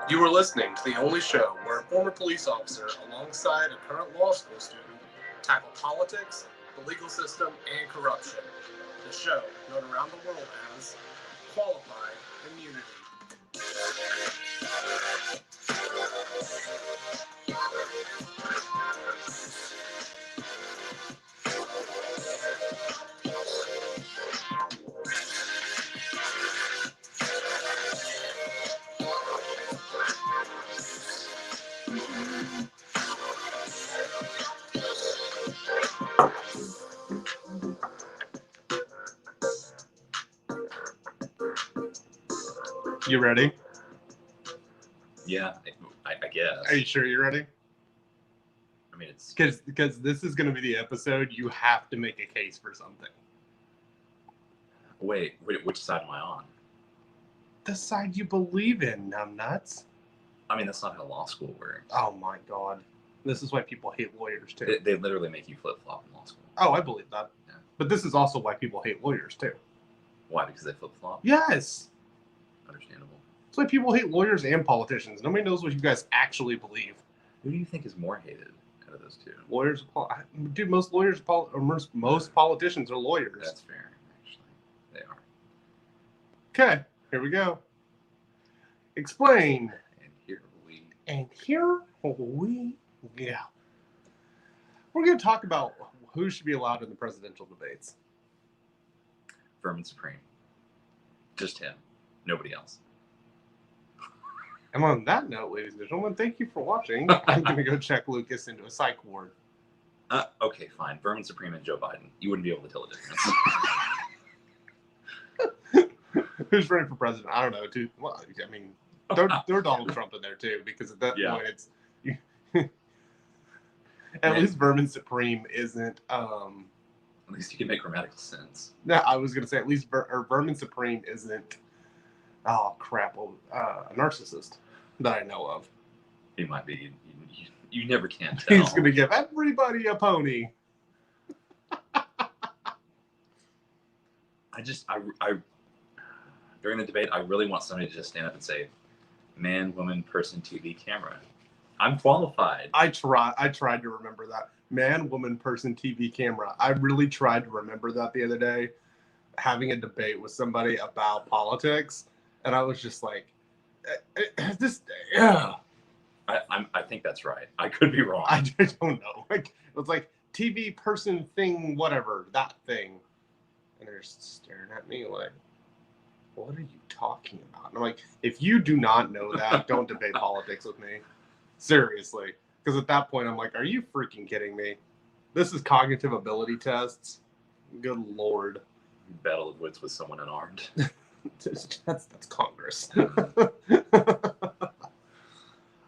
You are listening to the only show where a former police officer, alongside a current law school student, tackle politics, the legal system, and corruption. The show, known around the world as Qualified Immunity. You ready? Yeah, I guess. Are you sure you're ready? I mean, it's Because this is going to be the episode you have to make a case for something. wait, which side am I on? The side you believe in, numbnuts. I mean, that's not how law school works. Oh my god. This is why people hate lawyers too. They literally make you flip-flop in law school. Oh, I believe that. Yeah. But this is also why people hate lawyers too. Why? Because they flip-flop? Yes. Understandable. That's why people hate lawyers and politicians. Nobody knows what you guys actually believe. Who do you think is more hated out of those two? Lawyers, dude, most lawyers, most politicians are lawyers. That's fair, actually. They are. Okay, here we go. Explain. And here we Yeah. We're going to talk about who should be allowed in the presidential debates. Vermin Supreme. Just him. Nobody else. And on that note, ladies and gentlemen, thank you for watching. I'm going to go check Lucas into a psych ward. Okay, fine. Vermin Supreme and Joe Biden. You wouldn't be able to tell the difference. Who's running for president? I don't know. Dude. Well, I mean, throw Donald Trump in there too, because at that point, it's at least Vermin Supreme isn't. At least you can make grammatical sense. No, I was going to say at least Vermin Supreme isn't. Oh crap! A narcissist that I know of. He might be. You never can tell. He's going to give everybody a pony. I during the debate, I really want somebody to just stand up and say, "Man, woman, person, TV, camera." I'm qualified. I tried to remember that. Man, woman, person, TV, camera. I really tried to remember that the other day, having a debate with somebody about politics, and I was just like, "This, yeah." I think that's right. I could be wrong. I don't know. Like it was like TV, person, thing, whatever, that thing, and they're just staring at me like, "What are you talking about?" And I'm like, "If you do not know that, don't debate politics with me." Seriously. Because at that point, I'm like, are you freaking kidding me? This is cognitive ability tests. Good Lord. Battle of wits with someone unarmed. that's Congress.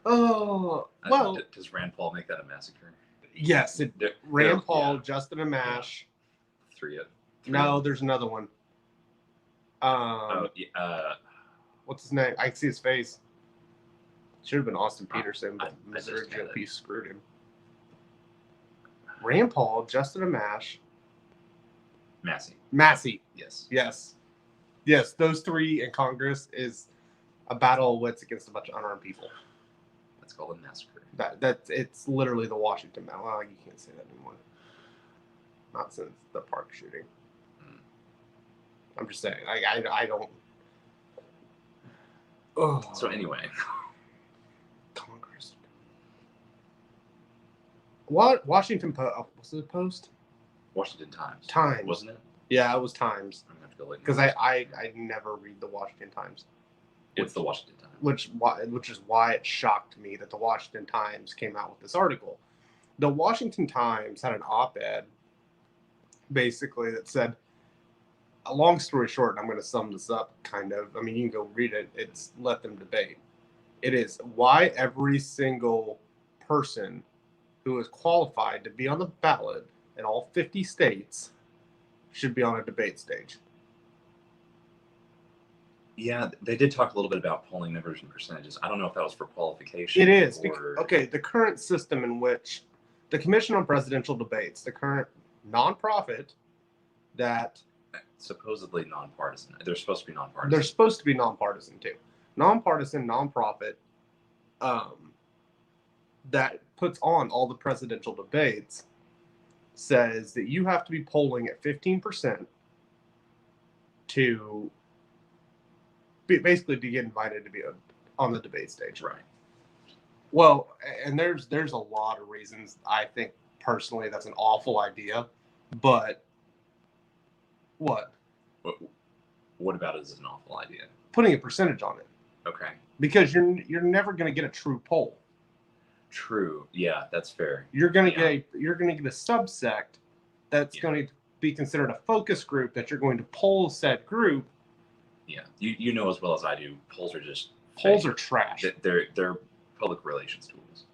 Oh, well. Does Rand Paul make that a massacre? Yes. Rand Paul, yeah. Justin Amash. Three. No, there's another one. What's his name? I can see his face. Should have been Austin Peterson, but Missouri GOP screwed him. Rand Paul, Justin Amash. Massey. Yes, those three in Congress is a battle of wits against a bunch of unarmed people. That's called a massacre. It's literally the Washington battle. Well, you can't say that anymore. Not since the park shooting. I'm just saying. I don't. Oh. So anyway. Congress. What? Washington Post. Was it Post? Washington Times. Times. Wasn't it? Yeah, it was Times. I'm going to have to go look. Because I never read the Washington Times. It's the Washington Times. Which is why it shocked me that the Washington Times came out with this article. The Washington Times had an op-ed, basically, that said, a long story short, and I'm going to sum this up, kind of. I mean, you can go read it. It's let them debate. It is why every single person who is qualified to be on the ballot in all 50 states should be on a debate stage. Yeah, they did talk a little bit about polling numbers and percentages. I don't know if that was for qualification. It is. Okay, the current system in which the Commission on Presidential Debates, the current nonprofit that... Supposedly nonpartisan. They're supposed to be nonpartisan. They're supposed to be nonpartisan, too. nonpartisan, nonprofit, that puts on all the presidential debates, says that you have to be polling at 15% to basically to get invited to be on the debate stage. Right. Well, and there's a lot of reasons. I think personally that's an awful idea, but what about it is an awful idea? Putting a percentage on it. Okay. Because you're never going to get a true poll. True. Yeah, that's fair. You're going to get a subsect that's going to be considered a focus group that you're going to poll said group. Yeah, you know as well as I do, polls are just polls are trash. They're public relations tools,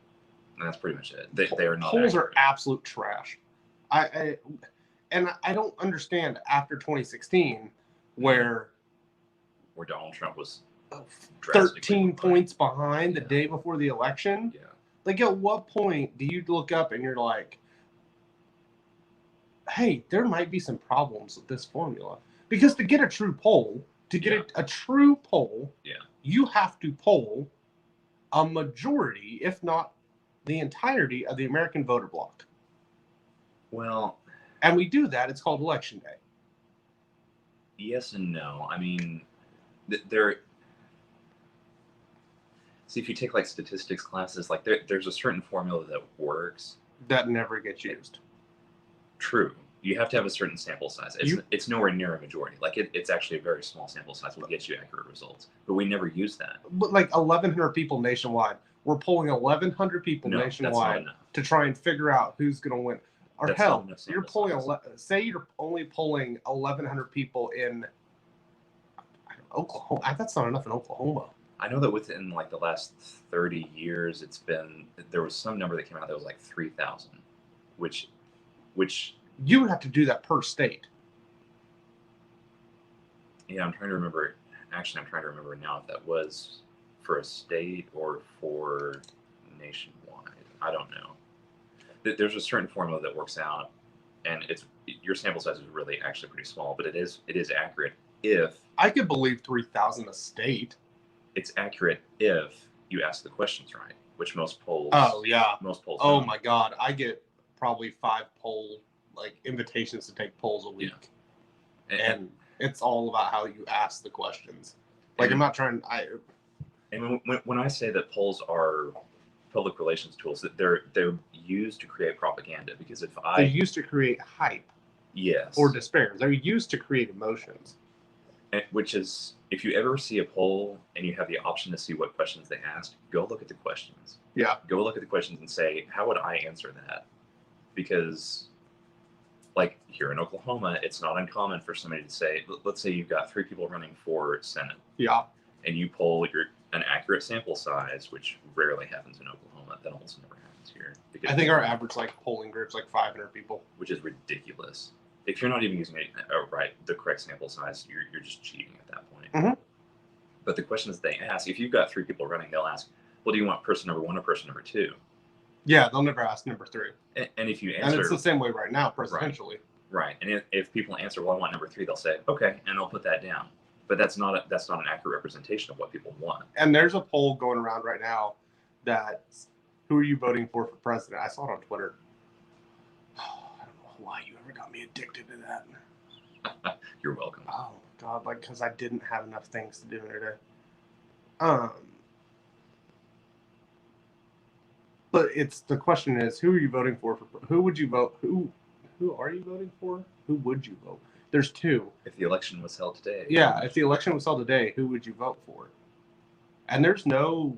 and that's pretty much it. They are not. Polls are absolute trash. I don't understand after 2016 where Donald Trump was 13 points behind the day before the election. Yeah. Like, at what point do you look up and you're like, hey, there might be some problems with this formula? Because to get a true poll, a true poll, you have to poll a majority, if not the entirety of the American voter bloc. Well, and we do that. It's called Election Day. Yes and no. I mean, see, if you take like statistics classes, like there's a certain formula that works. That never gets used. True. You have to have a certain sample size. It's nowhere near a majority. Like it's actually a very small sample size will get you accurate results. But we never use that. But like 1,100 people nationwide. We're polling 1,100 people nationwide to try and figure out who's going to win. Or that's hell, you're polling. Say you're only polling 1,100 people in Oklahoma. That's not enough in Oklahoma. I know that within like the last 30 years, there was some number that came out that was like 3,000, which you would have to do that per state. Yeah, I'm trying to remember. Actually, I'm trying to remember now if that was for a state or for nationwide. I don't know. There's a certain formula that works out, and your sample size is really actually pretty small, but it is accurate if I could believe 3,000 a state. It's accurate if you ask the questions right, which most polls. Oh yeah, most polls. Oh my God, I get probably 5 poll invitations to take polls a week, and it's all about how you ask the questions. I'm not trying. And when I say that polls are public relations tools, that they're used to create propaganda, because they're used to create hype. Yes. Or despair. They're used to create emotions. Which is, if you ever see a poll and you have the option to see what questions they asked, go look at the questions. Yeah. Go look at the questions and say, how would I answer that? Because, like here in Oklahoma, it's not uncommon for somebody to say, let's say you've got 3 people running for Senate. Yeah. And you poll an accurate sample size, which rarely happens in Oklahoma. That almost never happens here. I think our average polling group's 500 people. Which is ridiculous. If you're not even using the correct sample size, you're just cheating at that point. Mm-hmm. But the questions they ask, if you've got 3 people running, they'll ask, well, do you want person number 1 or person number 2? Yeah, they'll never ask number 3. And if you answer... And it's the same way right now, presidentially. Right. And if people answer, well, I want number 3, they'll say, okay, and they'll put that down. But that's not an accurate representation of what people want. And there's a poll going around right now that, who are you voting for president? I saw it on Twitter. I don't know why you ever got me addicted to that. You're welcome. Oh God, because I didn't have enough things to do today. But the question is, who are you voting for? Who would you vote? Who are you voting for? Who would you vote? There's 2. If the election was held today. Yeah, if the election was held today, who would you vote for? And there's no,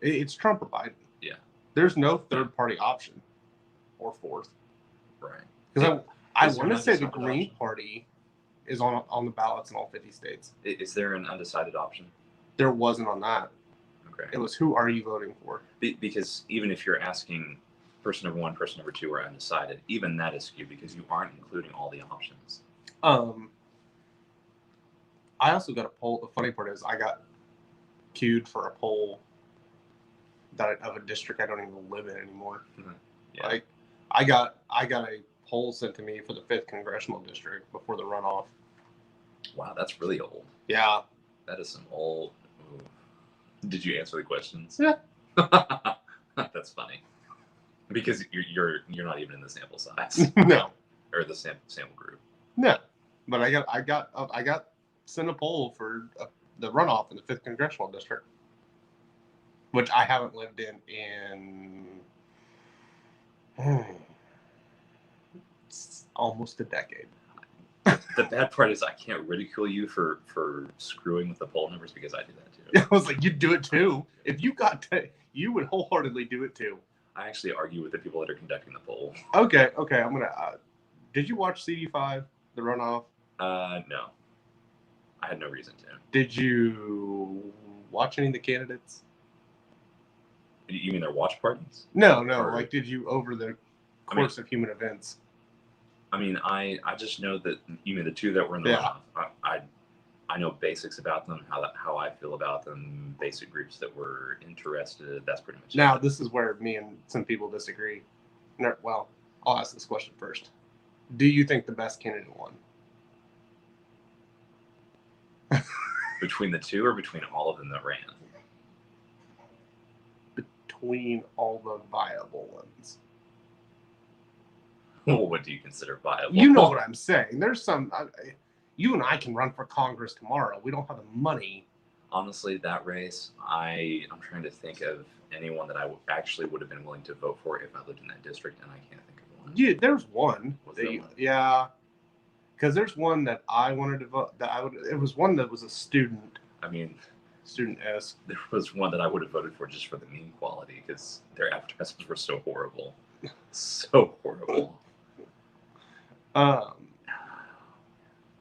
it's Trump or Biden. Yeah. There's no third party option or fourth. Right. Because I want to say the Green Party is on the ballots in all 50 states. Is there an undecided option? There wasn't on that. Okay. It was, who are you voting for? Because even if you're asking person number 1, person number 2 are undecided, even that is skewed because you aren't including all the options. I also got a poll. The funny part is I got queued for a poll of a district I don't even live in anymore. Mm-hmm. Yeah. I got a poll sent to me for the 5th congressional district before the runoff. Wow, that's really old. Yeah. That is some old. Ooh. Did you answer the questions? Yeah. That's funny. Because you're not even in the sample size. No. Or the sample group. No. But I got sent a poll for the runoff in the 5th congressional district, which I haven't lived in it's almost a decade. The bad part is I can't ridicule you for screwing with the poll numbers because I do that too. I was like, you'd do it too. If you got you would wholeheartedly do it too. I actually argue with the people that are conducting the poll. Okay. I'm gonna. Did you watch CD5, the runoff? No. I had no reason to. Did you watch any of the candidates? You mean their watch parties? No. Or, like, did you over the course of human events? I mean, I just know that you mean the two that were in the runoff. I know basics about them, how I feel about them, basic groups that were interested. That's pretty much Now, it. this is where me and some people disagree. Well, I'll ask this question first. Do you think the best candidate won? Between the two or between all of them that ran? Between all the viable ones. Well, what do you consider viable? You know what I'm saying. There's some... you and I can run for Congress tomorrow. We don't have the money. Honestly, that race, I'm trying to think of anyone that I actually would have been willing to vote for if I lived in that district, and I can't think of one. Yeah, there's one. Was there one? Yeah. Because there's one that I wanted to vote. It was one that was a student. I mean, student-esque. There was one that I would have voted for just for the meme quality because their advertisements were so horrible. So horrible.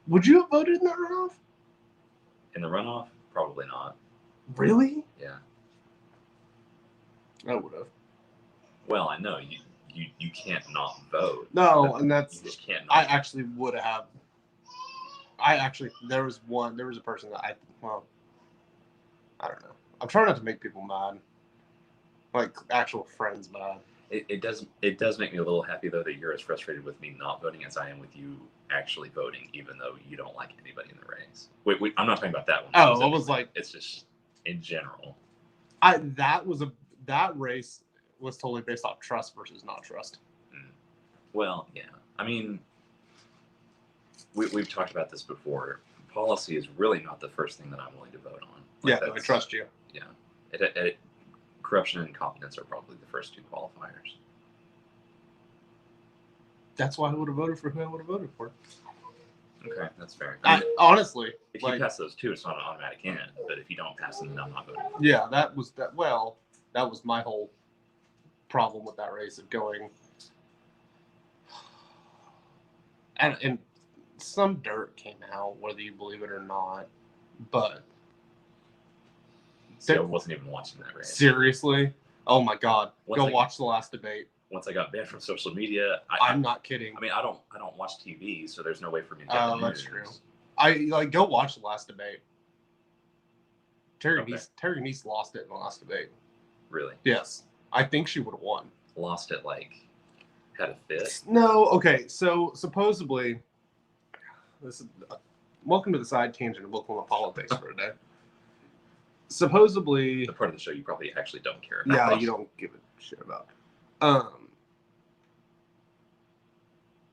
Would you have voted in the runoff? In the runoff? Probably not. Really? Yeah. I would have. Well, I know you can't not vote. No, and that's... You just can't not. I actually would have. There was a person that I don't know. I'm trying not to make people mad. Like, actual friends mad. It does make me a little happy, though, that you're as frustrated with me not voting as I am with you actually voting, even though you don't like anybody in the race. Wait, I'm not talking about that one. Oh, I was like... It's just in general. That race was totally based off trust versus not trust. Well, yeah. I mean, we've talked about this before. Policy is really not the first thing that I'm willing to vote on. Like, yeah, I trust you. Yeah. Corruption and incompetence are probably the first two qualifiers. That's why I would have voted for who I would have voted for. Okay, that's fair. Honestly, if you pass those two, it's not an automatic in. But if you don't pass them, then I'm not voting. Yeah, that was my whole problem with that race of going. And some dirt came out, whether you believe it or not, but. I wasn't even watching that race. Seriously? Oh my God! Watch the last debate. Once I got banned from social media, I'm not kidding. I mean, I don't watch TV, so there's no way for me to get the news. That's true. Go watch the last debate. Terry Neese lost it in the last debate. Really? Yes, I think she would have won. Lost it had a fit? No. Okay. So supposedly, this is welcome to the side tangent of Oklahoma politics for a day. Supposedly, the part of the show you probably actually don't care about. Yeah, you don't give a shit about.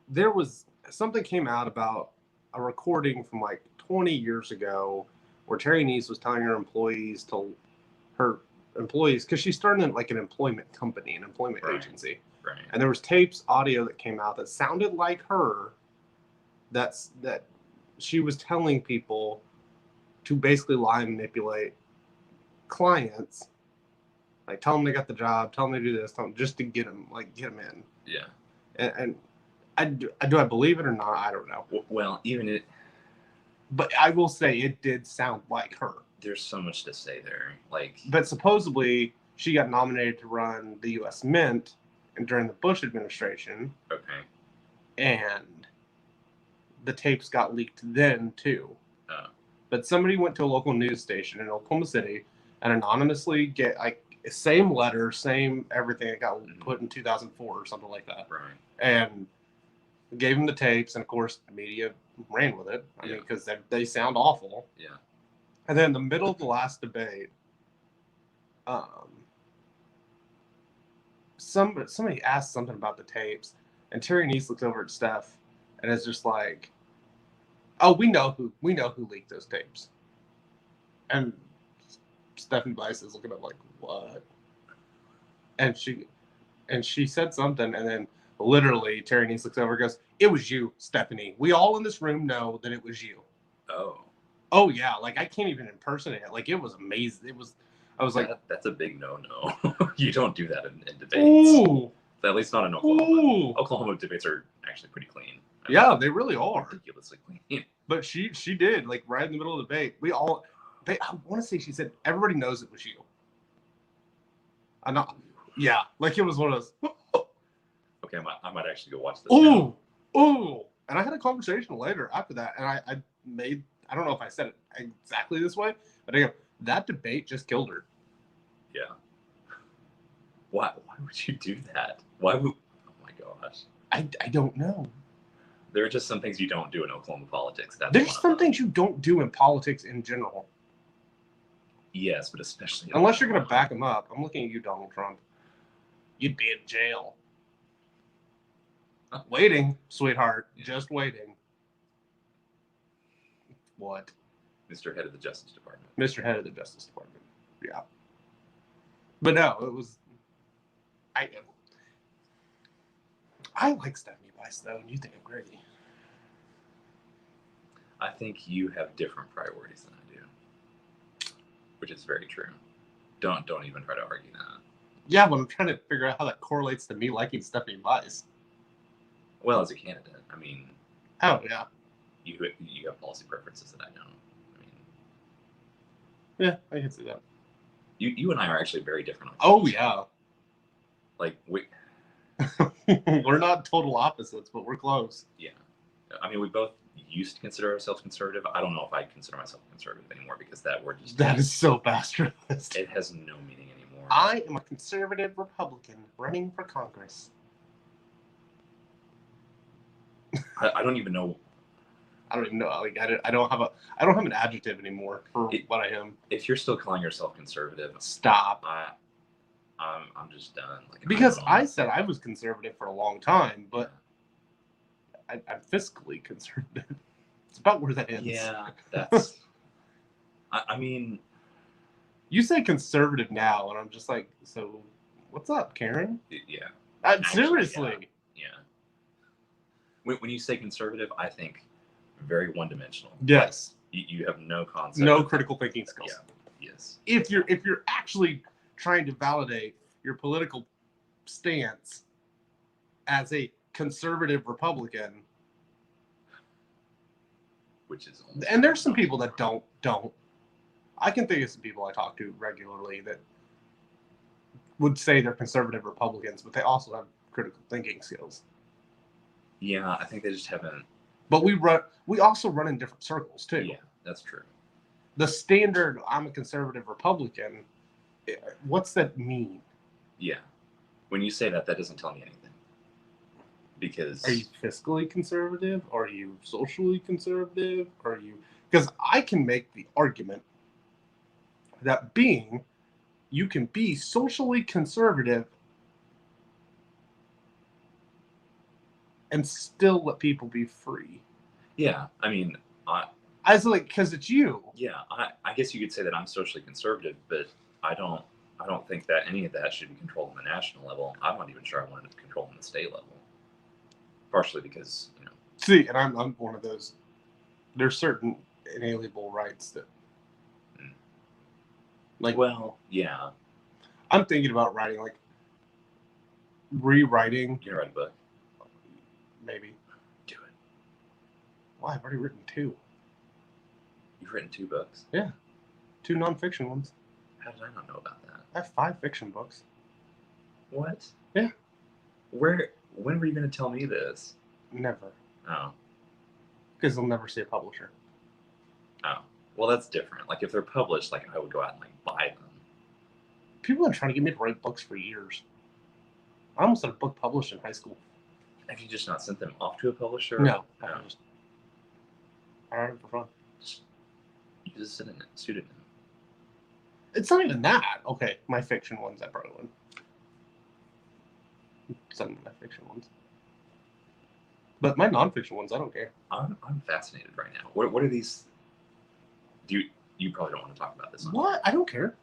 There was something came out about a recording from 20 years ago where Terry Neese was telling her employees, because she started in an employment company, an employment agency. Right. And there was tapes, audio that came out that sounded like her, that she was telling people to basically lie and manipulate clients, tell them they got the job, tell them they do this, just to get them in. Yeah. And do I believe it or not? I don't know. Well, but I will say it did sound like her. There's so much to say there. But supposedly she got nominated to run the U.S. Mint during the Bush administration. Okay. And the tapes got leaked then too. Oh. But somebody went to a local news station in Oklahoma City and anonymously get same letter, same everything. It got put in 2004 or something like that. Right. And gave him the tapes, and of course the media ran with it. I mean, because they sound awful. Yeah. And then in the middle of the last debate, um, somebody asked something about the tapes, and Terry Nice looks over at Steph, and it's just like, "Oh, we know who leaked those tapes," and Stephanie Bice is looking up like, "What?" And she said something, and then literally Terry Nice looks over and goes, "It was you, Stephanie. We all in this room know that it was you." Oh. Oh yeah, like I can't even impersonate it. Like it was amazing. It was. I was like, that's a big no. You don't do that in debates. "Ooh, At least not in Oklahoma. ooh." Oklahoma debates are actually pretty clean. Yeah, they really are. Ridiculously clean. But she did, like, right in the middle of the debate. I want to say she said everybody knows it was you. I'm not. Yeah, like it was one of those. Okay, I might actually go watch this. Ooh, ooh. And I had a conversation later after that, and I made. I don't know if I said it exactly this way, but I go, that debate just killed her. Yeah. Why would you do that? Why would? Oh my gosh. I don't know. There are just some things you don't do in Oklahoma politics. There's some things you don't do in politics in general. Yes, but especially unless you're going to back them up. I'm looking at you, Donald Trump. You'd be in jail. Waiting, sweetheart. Yeah. Just waiting. What? Mr. Head of the Justice Department. Mr. Head of the Justice Department. Yeah. But no, it was. I like Stephanie Bice, though, and you think I'm great. I think you have different priorities than I do, which is very true. Don't even try to argue that. Yeah, but I'm trying to figure out how that correlates to me liking Stephanie Bice. Well, as a candidate, I mean. Oh yeah. You have policy preferences that I don't. I mean. Yeah, I can see that. You and I are actually very different. Oh yeah. Like we. We're not total opposites, but we're close. Yeah. I mean, we both used to consider ourselves conservative. I don't know if I consider myself conservative anymore because that word just... That is so bastardized. It has no meaning anymore. I am a conservative Republican running for Congress. I don't even know. I don't even know. Like I don't have an adjective anymore for what I am. If you're still calling yourself conservative, stop. I'm just done. Like, because I said I was conservative for a long time, but I'm fiscally conservative. It's about where that ends. Yeah, that's. I mean, you say conservative now, and I'm just like, so what's up, Karen? Yeah. Actually, seriously. Yeah. When you say conservative, I think very one-dimensional. Yes. Like, you have no concept. No critical thinking skills. Yeah. Yes. If you're actually trying to validate your political stance as a conservative Republican, which is, and there's some people that don't. I can think of some people I talk to regularly that would say they're conservative Republicans, but they also have critical thinking skills. Yeah, I think they just haven't. But we also run in different circles too. Yeah, that's true. The standard I'm a conservative Republican, what's that mean? Yeah. When you say that doesn't tell me anything. Because... Are you fiscally conservative? Are you socially conservative? Are you... Because I can make the argument that you can be socially conservative and still let people be free. Yeah, I mean... I was like, because it's you. Yeah, I guess you could say that I'm socially conservative, but I don't think that any of that should be controlled on the national level. I'm not even sure I wanted to control on the state level. Partially because, See, and I'm one of those. There's certain inalienable rights that, like. Well, yeah. I'm thinking about writing, rewriting. You're gonna write a book? Maybe. Do it. Why? I've already written 2. You've written 2 books? Yeah. 2 nonfiction ones. How did I not know about that? I have 5 fiction books. What? Yeah. When were you going to tell me this? Never. Oh. Because they'll never see a publisher. Oh. Well, that's different. Like, if they're published, I would go out and, buy them. People have been trying to get me to write books for years. I almost had a book published in high school. Have you just not sent them off to a publisher? No. I write it for fun. Use a pseudonym. It's not even that. Okay, my fiction ones I probably wouldn't. Some of my fiction ones. But my nonfiction ones, I don't care. I'm fascinated right now. What are these? You probably don't want to talk about this one. What? I don't care.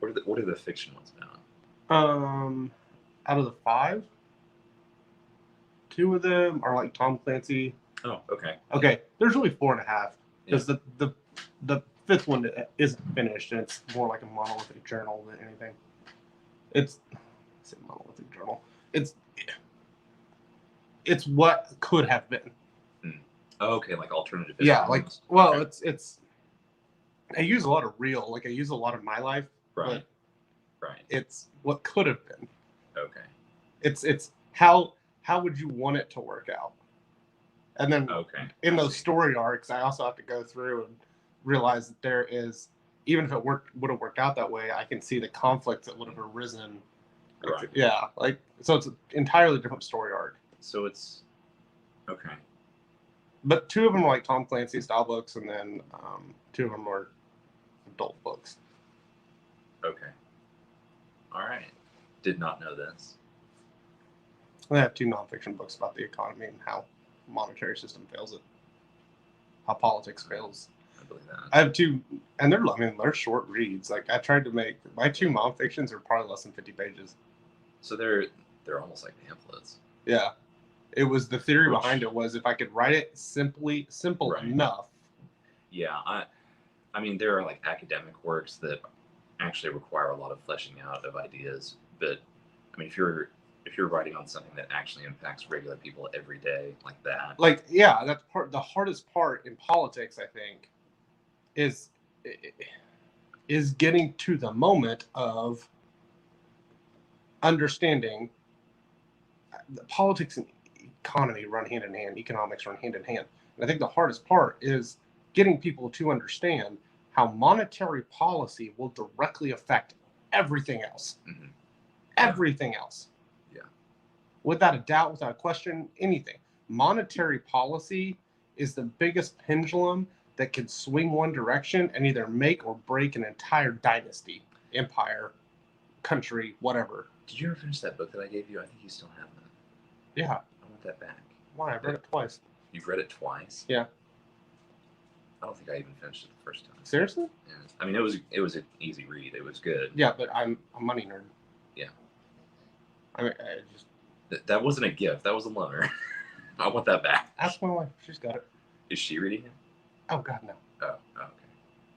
What are the fiction ones about? Out of the 5, 2 of them are like Tom Clancy. Oh, okay. Okay, there's really 4.5 because Yeah. the 5th one isn't finished, and it's more like a monolithic journal than anything. It's a monolithic journal. It's what could have been. Oh, okay, like alternative. Yeah, like ones. well, Okay. it's. I use a lot of real, like I use a lot of my life, Right. but Right. it's what could have been. Okay. It's how would you want it to work out? And then in those story arcs, I also have to go through and realize that there is, even if it would have worked out that way, I can see the conflicts that would have arisen. Right. Yeah, like so it's an entirely different story arc. So it's okay. But 2 of them are like Tom Clancy style books, and then 2 of them are adult books. Okay. All right. Did not know this. I have 2 nonfiction books about the economy and how monetary system fails it, how politics fails. I believe that. I have 2, and they're short reads. Like I tried to make my 2 nonfictions are probably less than 50 pages. So they're almost like pamphlets. Yeah, it was the theory behind it was if I could write it simple Right. enough. Yeah, I mean there are like academic works that actually require a lot of fleshing out of ideas, but I mean if you're writing on something that actually impacts regular people every day like that. Like yeah, that's the hardest part in politics, I think, is getting to the moment of understanding that politics and economy run hand in hand, economics run hand in hand. And I think the hardest part is getting people to understand how monetary policy will directly affect everything else. Mm-hmm. Everything else. Yeah. Without a doubt, without a question, anything. Monetary policy is the biggest pendulum that can swing one direction and either make or break an entire dynasty, empire, country, whatever. Did you ever finish that book that I gave you? I think you still have that. Yeah. I want that back. Why? I've read it twice. You've read it twice? Yeah. I don't think I even finished it the first time. Seriously? Yeah. I mean, it was an easy read. It was good. Yeah, but I'm a money nerd. Yeah. I mean, I just... That wasn't a gift. That was a loaner. I want that back. Ask my wife. She's got it. Is she reading it? Oh, God, no. Oh, okay.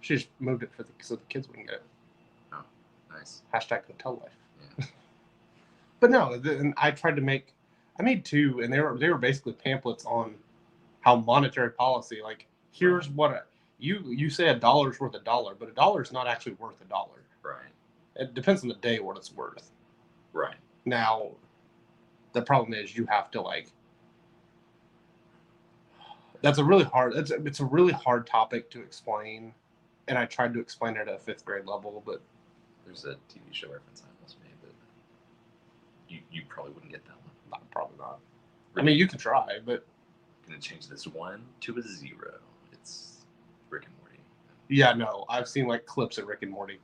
She just moved it so the kids wouldn't get it. Oh, nice. Hashtag hotel life. Yeah. But no, and I made 2, and they were basically pamphlets on how monetary policy, like, here's what you say $1's worth $1, but $1 is not actually worth $1. Right. It depends on the day what it's worth. Right. Now, the problem is you have to it's a really hard topic to explain, and I tried to explain it at a 5th grade level, but there's a TV show reference I almost made, but you probably wouldn't get that one. Probably not. Really? I mean, you can try, but I'm gonna change this 1 to a 0. It's Rick and Morty. Yeah, no, I've seen like clips of Rick and Morty.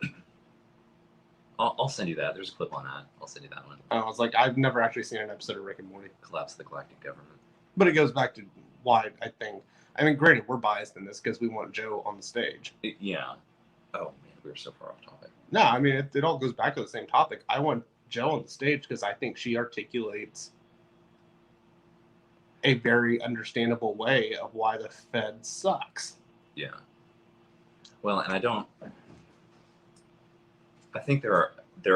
I'll send you that. There's a clip on that. I'll send you that one. I was like, I've never actually seen an episode of Rick and Morty. Collapse of the Galactic Government. But it goes back to why I mean, granted, we're biased in this because we want Joe on the stage. Yeah. Oh, man, we were so far off topic. No, I mean, it all goes back to the same topic. I want Joe on the stage because I think she articulates a very understandable way of why the Fed sucks. Yeah. Well, and I think there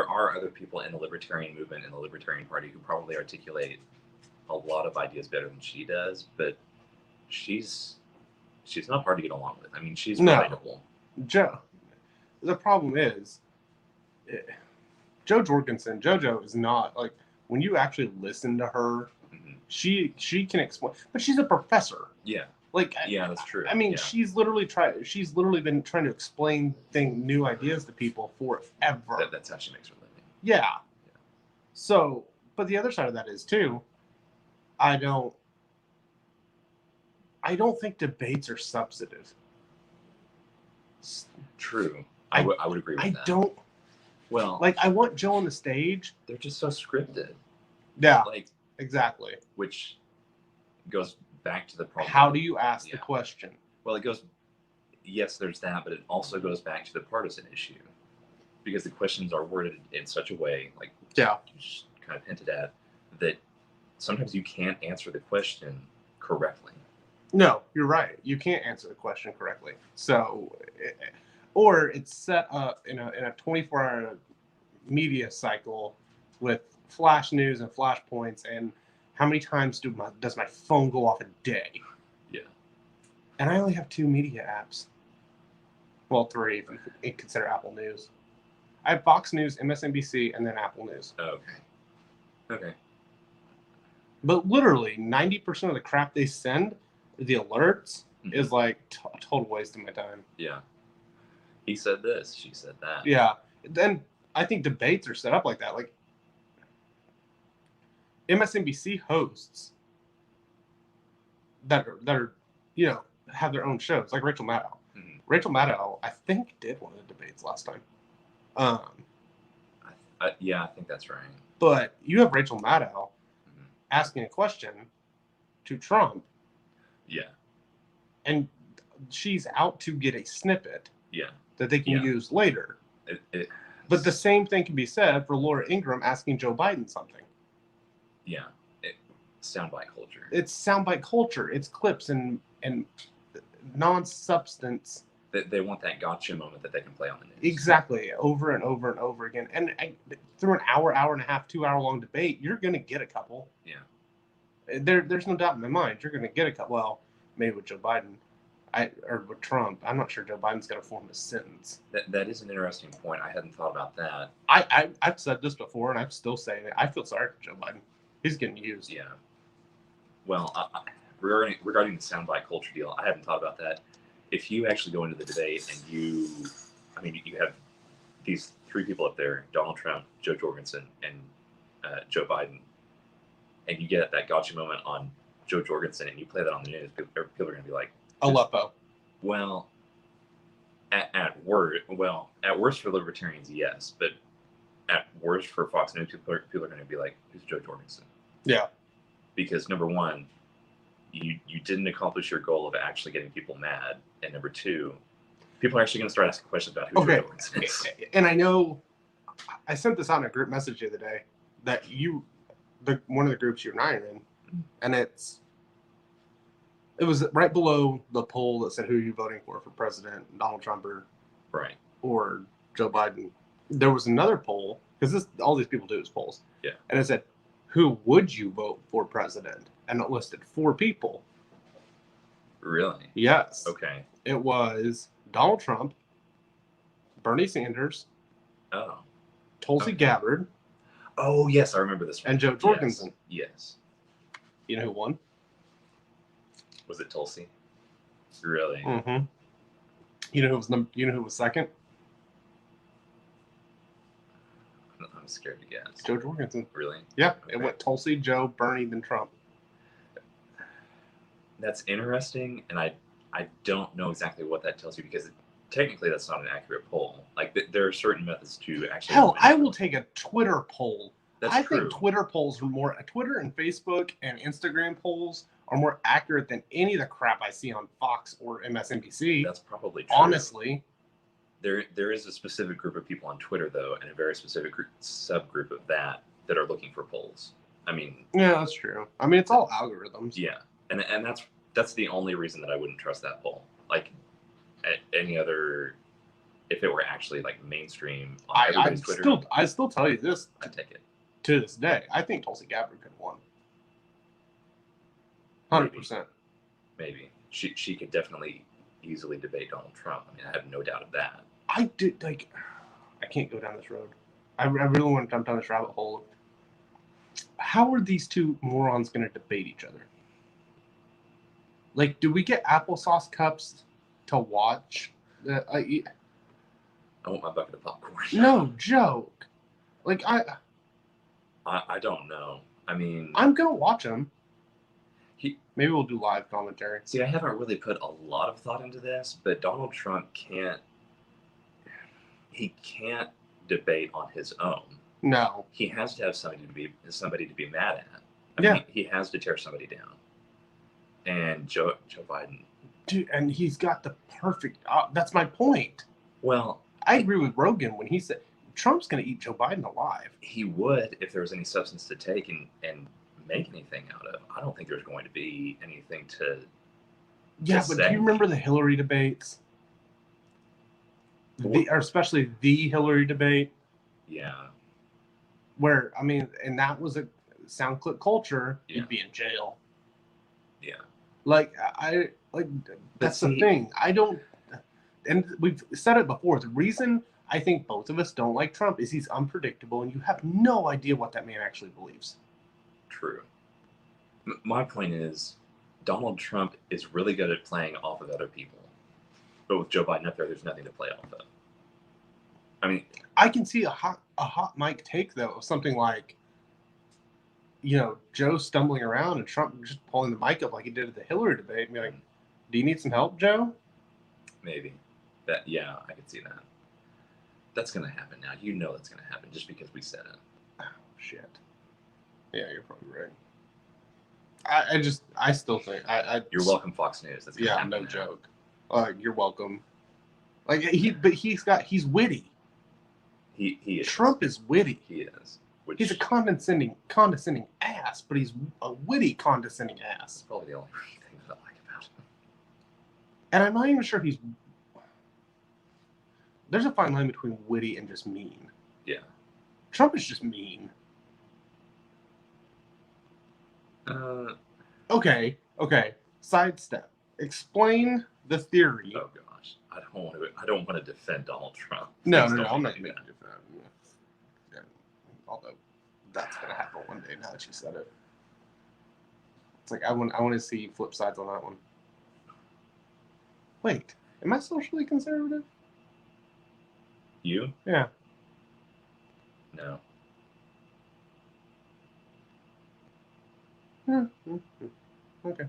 are other people in the libertarian movement and the Libertarian Party who probably articulate a lot of ideas better than she does, but she's not hard to get along with. I mean, she's relatable. Joe, the problem is, JoJo is not like, when you actually listen to her, mm-hmm. she can explain, but she's a professor. Yeah. Like, yeah, that's true. I mean, she's literally been trying to explain new ideas to people forever. That's how she makes her living. Yeah. So, but the other side of that is too, I don't think debates are substantive. True. I would agree with I that. don't Well, like. I want Joe on the stage. they're just so scripted. Yeah, Like, exactly. which goes back to the problem. How do you ask the question? Well, it goes. Yes, there's that, but it also goes back to the partisan issue, because the questions are worded in such a way, like you just kind of hinted at, that sometimes you can't answer the question correctly. No, you're right. You can't answer the question correctly. So, or it's set up in a 24-hour media cycle with flash news and flash points, and how many times does my phone go off a day? Yeah. And I only have 2 media apps. Well, 3 if you consider Apple News. I have Fox News, MSNBC, and then Apple News. Okay. But literally 90% of the crap they send, the alerts, is like a total waste of my time. Yeah. He said this, she said that. Yeah. Then I think debates are set up like that. Like MSNBC hosts that are have their own shows, like Rachel Maddow. Mm-hmm. Rachel Maddow, I think, did one of the debates last time. Yeah, I think that's right. But you have Rachel Maddow asking a question to Trump. Yeah. And she's out to get a snippet. Yeah. That they can use later. But the same thing can be said for Laura Ingraham asking Joe Biden something. Yeah. Soundbite culture. It's soundbite culture. It's clips and non-substance. They want that gotcha moment that they can play on the news. Exactly. Over and over and over again. And through an hour and a half, 2-hour-long debate, you're going to get a couple. Yeah. There's no doubt in my mind. You're going to get a couple. Well, maybe with Joe Biden. Or with Trump, I'm not sure Joe Biden's going to form a sentence. That is an interesting point. I hadn't thought about that. I've said this before, and I'm still saying it. I feel sorry for Joe Biden. He's getting used. Yeah. Well, regarding the soundbite culture deal, I hadn't thought about that. If you actually go into the debate and you have these 3 people up there, Donald Trump, Joe Jorgensen, and Joe Biden, and you get that gotcha moment on Joe Jorgensen, and you play that on the news, people are going to be like, Aleppo. Well, at worst for libertarians, yes, but at worst for Fox News, people are going to be like, "Who's Joe Jorgensen?" Yeah, because number one, you didn't accomplish your goal of actually getting people mad, and number 2, people are actually going to start asking questions about who Joe Jorgensen is. And I know I sent this out in a group message the other day that one of the groups you and I are in, and it was right below the poll that said who are you voting for president, Donald Trump or Joe Biden. There was another poll, because all these people do is polls. Yeah. And it said, who would you vote for president? And it listed 4 people. Really? Yes. Okay. It was Donald Trump, Bernie Sanders, Tulsi Gabbard. Oh, yes, I remember this one. And Joe Jorgensen. Yes. You know who won? Was it Tulsi? Really? Mm-hmm. You know who was second? I'm scared to guess. Joe Jorgensen. Really? Yeah. Okay. It went Tulsi, Joe, Bernie, then Trump. That's interesting, and I don't know exactly what that tells you, because technically that's not an accurate poll. Like, there are certain methods to actually. Hell, I will take a Twitter poll. I think Twitter polls are more. Twitter and Facebook and Instagram polls are more accurate than any of the crap I see on Fox or MSNBC. That's probably true. Honestly. There is a specific group of people on Twitter, though, and a very specific subgroup of that are looking for polls. I mean. Yeah, that's true. I mean, it's all algorithms. Yeah, and that's the only reason that I wouldn't trust that poll. Like, any other, if it were actually like mainstream on everybody's Twitter. I still tell you this. I'd take it. To this day, I think Tulsi Gabbard could have won. 100%. Maybe. She could definitely easily debate Donald Trump. I mean, I have no doubt of that. I can't go down this road. I really want to jump down this rabbit hole. How are these 2 morons going to debate each other? Like, do we get applesauce cups to watch? I want my bucket of popcorn. No joke. Like, I don't know. I mean, I'm gonna watch them. Maybe we'll do live commentary. See, I haven't really put a lot of thought into this, but Donald Trump can't. he can't debate on his own. No. He has to have somebody to be mad at. I Yeah. mean, he has to tear somebody down. And Joe Biden. Dude, and he's got the perfect. That's my point. Well, I agree with Rogan when he said Trump's going to eat Joe Biden alive. He would if there was any substance to take and make anything out of. I don't think there's going to be anything to. Yeah, but do you remember the Hillary debates? Or especially the Hillary debate. Yeah. Where, I mean, and that was a sound clip culture. Yeah. You'd be in jail. Yeah. That's the thing. I don't, and we've said it before. The reason I think both of us don't like Trump is he's unpredictable and you have no idea what that man actually believes. True. My point is, Donald Trump is really good at playing off of other people. But with Joe Biden up there's nothing to play off of. I mean, I can see a hot mic take, though, of something like, Joe stumbling around and Trump just pulling the mic up like he did at the Hillary debate and be like, do you need some help, Joe? Maybe. I could see that. That's going to happen now. You know that's going to happen just because we said it. Oh, shit. Yeah, you're probably right. I still think You're welcome, Fox News. That's no now. Joke. You're welcome. He's witty. He is. Trump is witty. He is. He's a condescending ass, but he's a witty, condescending ass. That's probably the only thing that I like about him. And I'm not even sure he's. There's a fine line between witty and just mean. Yeah. Trump is just mean. Okay. Sidestep. Explain the theory. Oh gosh, I don't want to defend Donald Trump. No, I'm not going to defend him. Although that's going to happen one day. Now that you said it, it's like I want to see flip sides on that one. Wait, am I socially conservative? You? Yeah. No. Okay.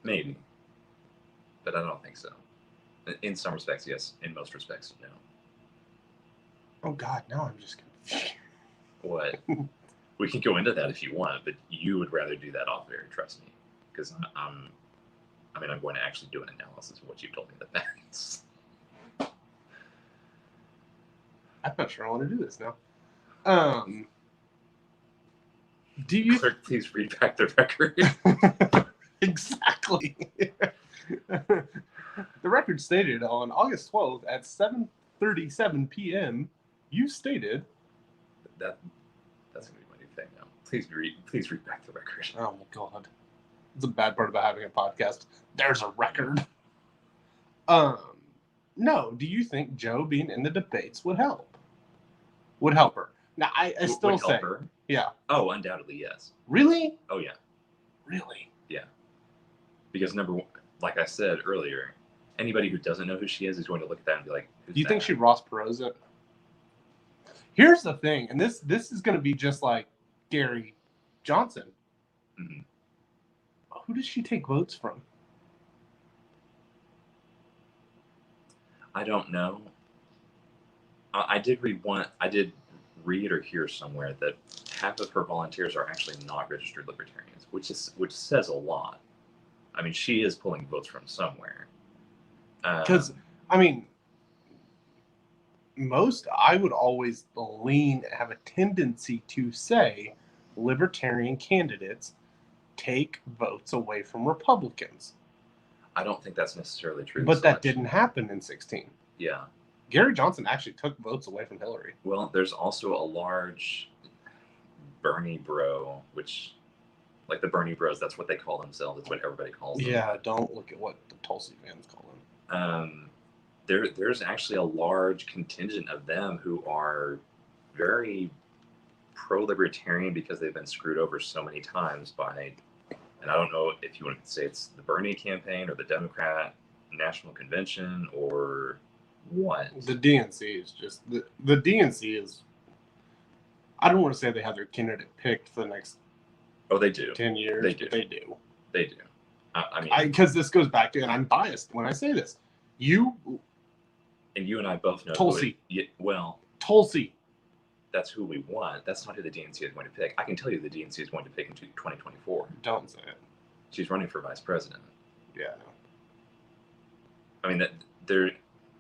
Maybe. But I don't think so. In some respects, yes. In most respects, no. Oh God, now I'm just confused. What? We can go into that if you want, but you would rather do that off air, trust me. Because I'm going to actually do an analysis of what you told me that that's. I'm not sure I want to do this now. Do you Clerk, please read back the record? Exactly. The record stated on August 12th at 7:37 p.m. You stated that's gonna be my new thing now. Please read back the record. Oh my God, it's a bad part about having a podcast. There's a record. No. Do you think Joe being in the debates would help? Would help her? Now I still say, her? Yeah. Oh, undoubtedly yes. Really? Oh yeah. Really? Yeah. Because number one, like I said earlier, anybody who doesn't know who she is going to look at that and be like, do you think she Ross Perot's it? Here's the thing, and this is going to be just like Gary Johnson. Mm-hmm. Who does she take votes from? I don't know. I did read or hear somewhere that half of her volunteers are actually not registered libertarians, which says a lot. I mean, she is pulling votes from somewhere. Because I would always have a tendency to say libertarian candidates take votes away from Republicans. I don't think that's necessarily true. But that didn't happen in 2016. Yeah. Gary Johnson actually took votes away from Hillary. Well, there's also a large Bernie bro, which, like the Bernie bros, that's what they call themselves. That's what everybody calls them. Yeah, don't look at what the Tulsi fans call them. There's actually a large contingent of them who are very pro-libertarian because they've been screwed over so many times by, and I don't know if you want to say it's the Bernie campaign or the Democrat National Convention or what. The DNC is just the DNC is. I don't want to say they have their candidate picked for the next. Oh, they do. 10 years. They do. They do. They do. I mean, because this goes back to, and I'm biased when I say this. And you and I both know Tulsi. Well, Tulsi. that's who we want. That's not who the DNC is going to pick. I can tell you the DNC is going to pick in 2024. Don't say it. She's running for vice president. Yeah. I mean,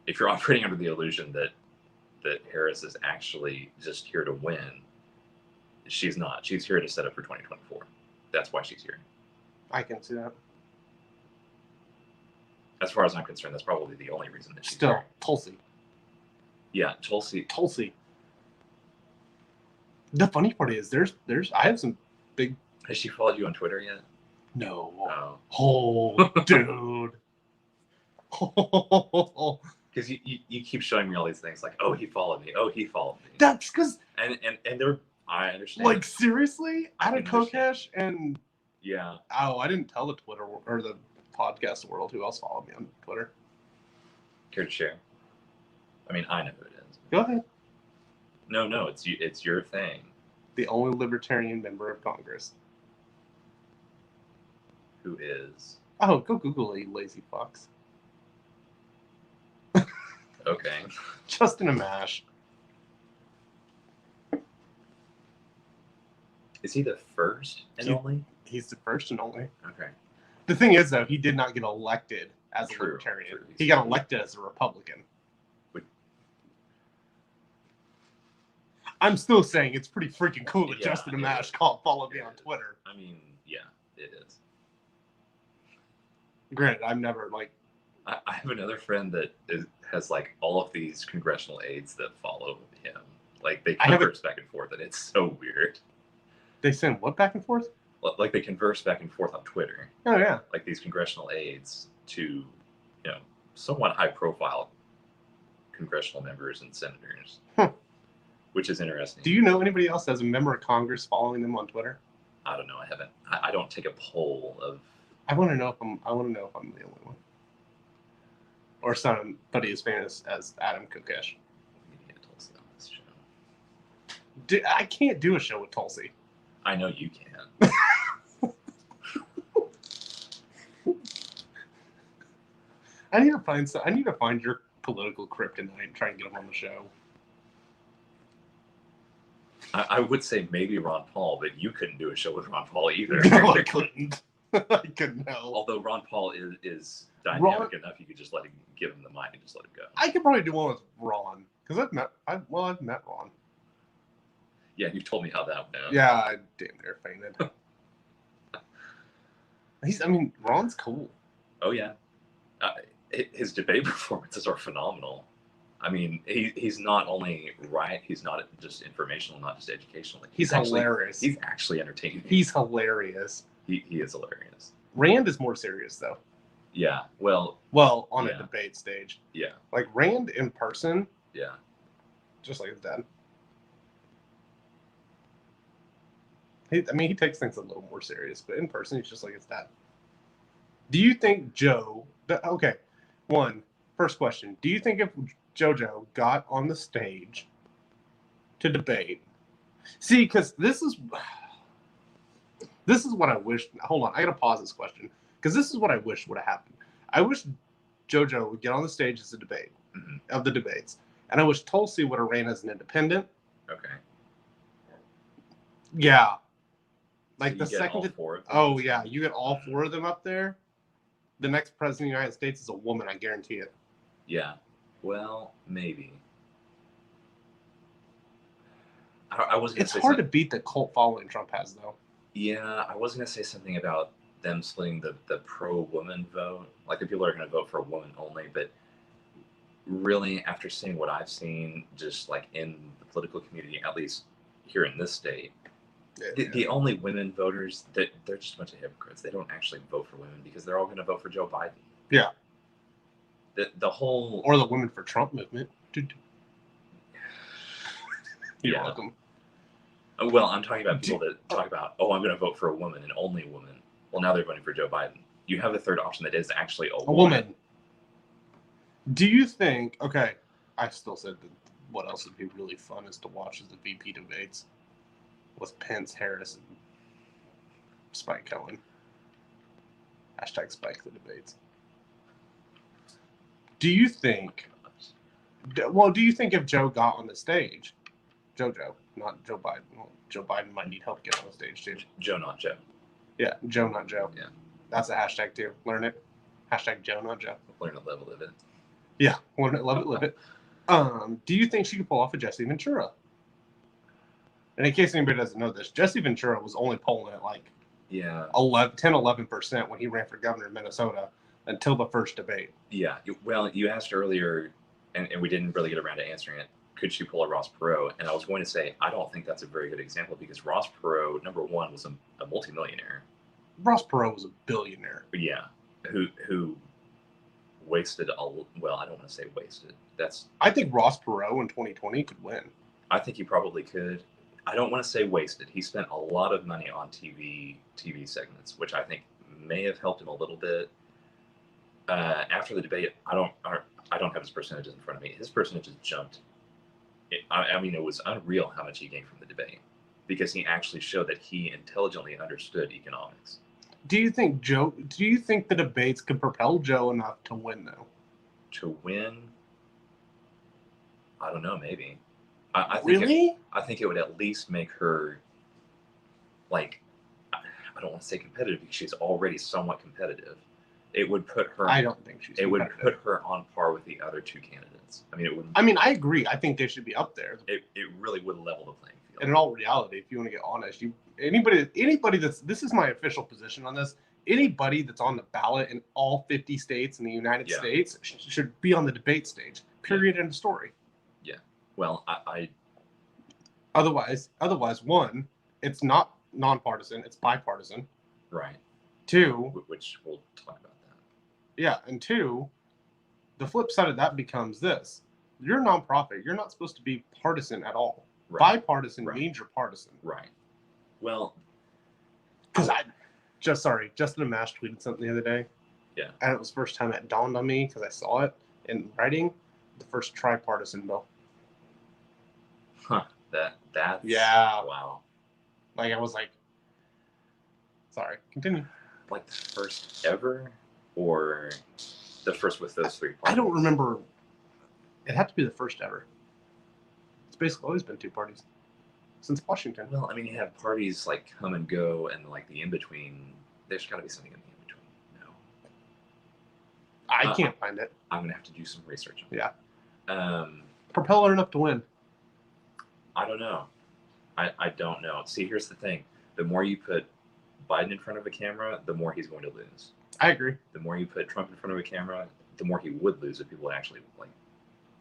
if you're operating under the illusion that Harris is actually just here to win, she's not. She's here to set up for 2024. That's why she's here. I can see that. As far as I'm concerned, that's probably the only reason that she's Still, here. Tulsi. Yeah, Tulsi. The funny part is, I have some big. Has she followed you on Twitter yet? No. Oh. Oh, dude. Because you keep showing me all these things like, oh, he followed me. Oh, he followed me. That's because. And they're. I understand. Like, seriously? Adam Kokesh and. Yeah. Oh, I didn't tell the Twitter or the podcast world who else followed me on Twitter. Care to share? I mean, I know who it is. Go ahead. No, it's your thing. The only libertarian member of Congress. Who is? Oh, go Google it, you lazy fucks. Okay. Justin Amash. Is he the first and only? He's the first and only. Okay. The thing is, though, he did not get elected as a libertarian. True. He got elected as a Republican. I'm still saying it's pretty freaking cool that Justin Amash followed me on Twitter. I mean, yeah, it is. Granted, I've never, like... I have another friend that has, like, all of these congressional aides that follow him. Like, they converse back and forth, and it's so weird. They send what back and forth? Like, they converse back and forth on Twitter. Oh, yeah. Like, these congressional aides to, somewhat high-profile congressional members and senators. Huh. Which is interesting. Do you know anybody else as a member of Congress following them on Twitter? I don't know. I haven't. I don't take a poll of. I want to know if I'm the only one, or somebody as famous as Adam Kokesh. We need to get Tulsi on this show. I can't do a show with Tulsi. I know you can. I need to find your political kryptonite and try and get him on the show. I would say maybe Ron Paul, but you couldn't do a show with Ron Paul either. No, I couldn't. I couldn't help. Although Ron Paul is dynamic enough, you could just give him the mic and just let it go. I could probably do one with Ron because I've met Ron. Yeah, you've told me how that went. Yeah, I damn near fainted. Ron's cool. Oh yeah, his debate performances are phenomenal. I mean, he's not only right, he's not just informational, not just educational. He's hilarious. He's actually entertaining. He's hilarious. He is hilarious. Rand is more serious, though. Yeah, well, on a debate stage. Yeah. Like, Rand in person. Yeah. Just like his dad. He takes things a little more serious, but in person, he's just like his dad. Do you think Joe... Okay, first question. Do you think if JoJo got on the stage to debate... See, because this is what I wish... Hold on, I got to pause this question. Because this is what I wish would have happened. I wish JoJo would get on the stage as a debate of the debates. And I wish Tulsi would have ran as an independent. Okay. Yeah. Like so the second... Oh, yeah. You get all four of them up there. The next president of the United States is a woman, I guarantee it. Yeah. Well, maybe. I was. It's hard to beat the cult following Trump has, though. Yeah, I was going to say something about them splitting the pro-woman vote. Like, the people are going to vote for a woman only, but really, after seeing what I've seen, just like in the political community, at least here in this state, the only women voters, they're just a bunch of hypocrites. They don't actually vote for women because they're all going to vote for Joe Biden. Yeah. The whole... Or the Women for Trump movement. You're welcome. Well, I'm talking about people that talk about, I'm going to vote for a woman and only a woman. Well, now they're voting for Joe Biden. You have a third option that is actually a woman. Do you think... Okay, I still said that what else would be really fun is to watch is the VP debates with Pence, Harris, and Spike Cohen. # Spike the debates. Do you think Well, do you think if Joe got on the stage, JoJo, not Joe Biden? Well, Joe Biden might need help getting on the stage too. Joe, not Joe. Yeah, Joe, not Joe. Yeah. That's a hashtag too. Learn it. Hashtag Joe, not Joe. Learn a level of it. Yeah, learn it, love it, live it. Do you think she could pull off a Jesse Ventura? And in case anybody doesn't know this, Jesse Ventura was only polling at like 11% when he ran for governor in Minnesota until the first debate. Yeah. Well, you asked earlier, and we didn't really get around to answering it. Could she pull a Ross Perot? And I was going to say, I don't think that's a very good example because Ross Perot, number one, was a multimillionaire. Ross Perot was a billionaire. Yeah. Who wasted well, I don't want to say wasted. I think Ross Perot in 2020 could win. I think he probably could. I don't want to say wasted. He spent a lot of money on TV segments, which I think may have helped him a little bit. After the debate, I don't have his percentages in front of me. His percentages jumped. I mean, it was unreal how much he gained from the debate because he actually showed that he intelligently understood economics. Do you think the debates could propel Joe enough to win though? To win? I don't know, maybe. I think really? I think it would at least make her, like, I don't want to say competitive because she's already somewhat competitive. It would put her. I don't think she's. It would put her on par with the other two candidates. I mean, it would. I mean, I agree. I think they should be up there. It really would level the playing field. And in all reality, if you want to get honest, anybody this is my official position on this. Anybody that's on the ballot in all 50 states in the United States should be on the debate stage. Period. End of story. Yeah. Well, I. Otherwise, one, it's not nonpartisan; it's bipartisan. Right. Two, which we'll talk about that. Yeah, and two, the flip side of that becomes this: you're a nonprofit. You're not supposed to be partisan at all. Right. Bipartisan means you're partisan. Right. Well, because Justin Amash tweeted something the other day. Yeah. And it was the first time it dawned on me because I saw it in writing. The first tripartisan bill. Huh. That's wow. Like I was like, sorry. Continue. Like the first ever, or the first with those three parties? I don't remember. It had to be the first ever. It's basically always been two parties since Washington. Well, I mean, you have parties like come and go, and like the in between. There's got to be something in the in between. No, I can't find it. I'm gonna have to do some research. Yeah. Propel her enough to win. I don't know. I don't know. See, here's the thing: the more you put Biden in front of a camera, the more he's going to lose. I agree. The more you put Trump in front of a camera, the more he would lose if people actually like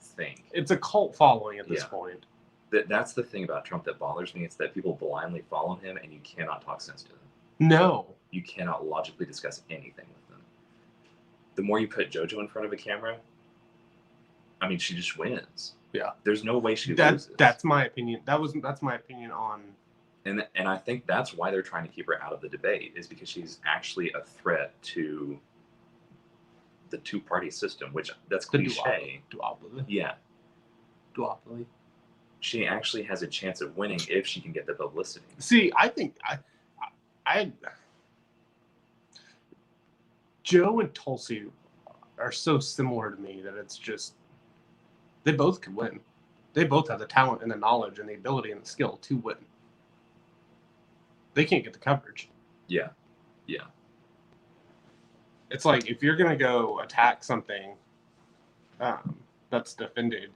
think. It's a cult following at this point. That's the thing about Trump that bothers me. It's that people blindly follow him, and you cannot talk sense to them. No. You cannot logically discuss anything with them. The more you put JoJo in front of a camera, I mean, she just wins. Yeah. There's no way she loses. That's my opinion. That's my opinion on. And I think that's why they're trying to keep her out of the debate, is because she's actually a threat to the two-party system, which that's cliche. Duopoly. Yeah. Duopoly. She actually has a chance of winning if she can get the publicity. See, I think Joe and Tulsi are so similar to me that it's just they both could win. They both have the talent and the knowledge and the ability and the skill to win. They can't get the coverage. Yeah. Yeah. It's like if you're going to go attack something that's defended,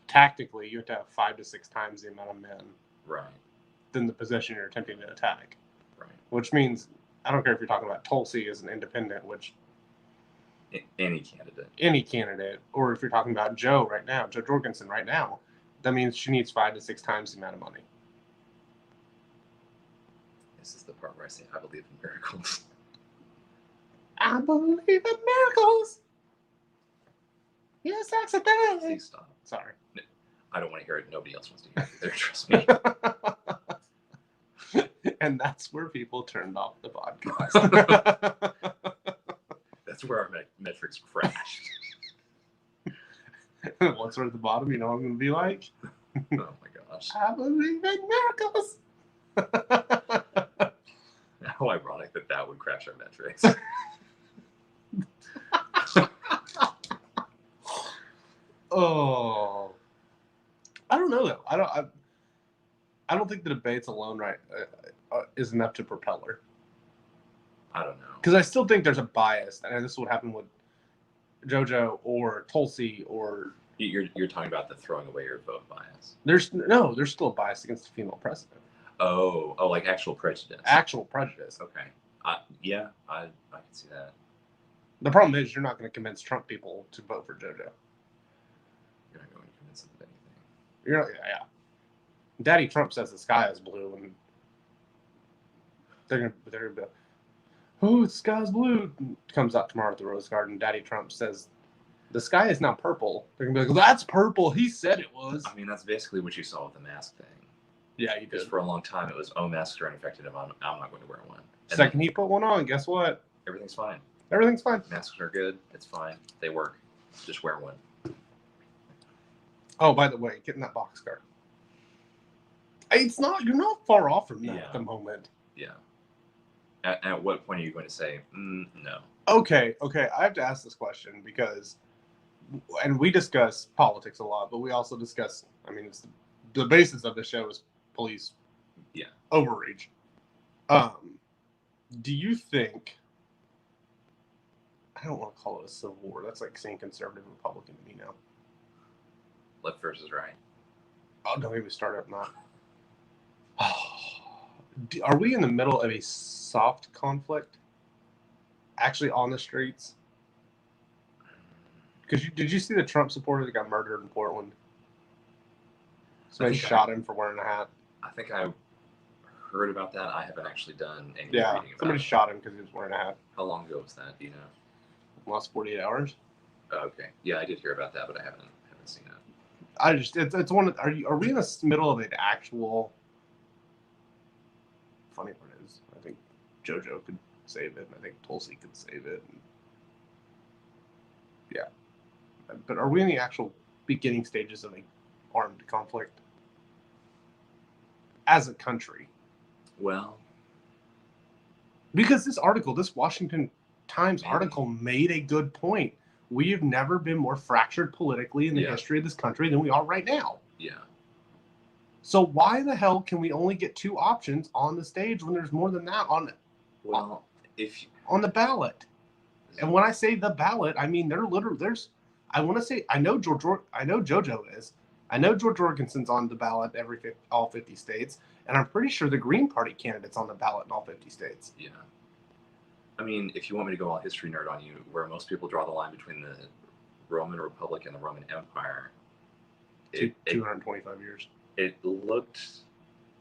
tactically, you have to have 5 to 6 times the amount of men than the position you're attempting to attack. Right. Which means, I don't care if you're talking about Tulsi as an independent, which... Any candidate. Any candidate. Or if you're talking about Joe right now, Joe Jorgensen right now, that means she needs 5 to 6 times the amount of money. This is the part where I say, I believe in miracles. I believe in miracles. Yes, accidentally. Please stop. Sorry. I don't want to hear it. Nobody else wants to hear it either, trust me. And that's where people turned off the podcast. That's where our metrics crashed. Once we're at the bottom, you know what I'm going to be like? Oh my gosh. I believe in miracles. How ironic that would crash our metrics. Oh, I don't know though. I don't think the debates alone is enough to propel her. I don't know. Because I still think there's a bias, and this would happen with JoJo or Tulsi or You're talking about the throwing away your vote bias. there's still a bias against the female president. Oh, like actual prejudice. Actual prejudice. Okay. Yeah, I can see that. The problem is you're not going to convince Trump people to vote for JoJo. You're not going to convince them of anything. You're not, yeah. Daddy Trump says the sky is blue, and they're gonna be, oh, the sky's blue. Comes out tomorrow at the Rose Garden. Daddy Trump says the sky is now purple. They're gonna be like, well, that's purple. He said it was. I mean, that's basically what you saw with the mask thing. Yeah, you did. Because for a long time, it was, oh, masks are ineffective. I'm not going to wear one. And second he put one on, guess what? Everything's fine. Everything's fine. Masks are good. It's fine. They work. Just wear one. Oh, by the way, get in that boxcar. You're not far off from that at the moment. Yeah. At what point are you going to say, no? Okay. I have to ask this question because, and we discuss politics a lot, but we also discuss, it's the basis of the show is police overreach. Do you think, I don't want to call it a civil war. That's like saying conservative Republican to me now. Left versus right. Oh, don't even start up now. Are we in the middle of a soft conflict? Actually on the streets? Because did you see the Trump supporter that got murdered in Portland? Somebody shot him for wearing a hat. I think I heard about that. I haven't actually done any reading about it. Somebody shot him because he was wearing a hat. How long ago was that? Do you know? Last 48 hours. Okay. Yeah, I did hear about that, but I haven't seen it. It's one. Are we in the middle of an actual? Funny part is, I think JoJo could save it, and I think Tulsi could save it. Yeah, but are we in the actual beginning stages of an armed conflict as a country? Well, because this Washington Times article made a good point. We have never been more fractured politically in the history of this country than we are right now. Yeah. So why the hell can we only get two options on the stage when there's more than that on the ballot? And when I say the ballot, I mean there's I want to say I know JoJo is. I know George Jorgensen's on the ballot all 50 states, and I'm pretty sure the Green Party candidate's on the ballot in all 50 states. Yeah. I mean, if you want me to go all history nerd on you, where most people draw the line between the Roman Republic and the Roman Empire, 225 years. It looked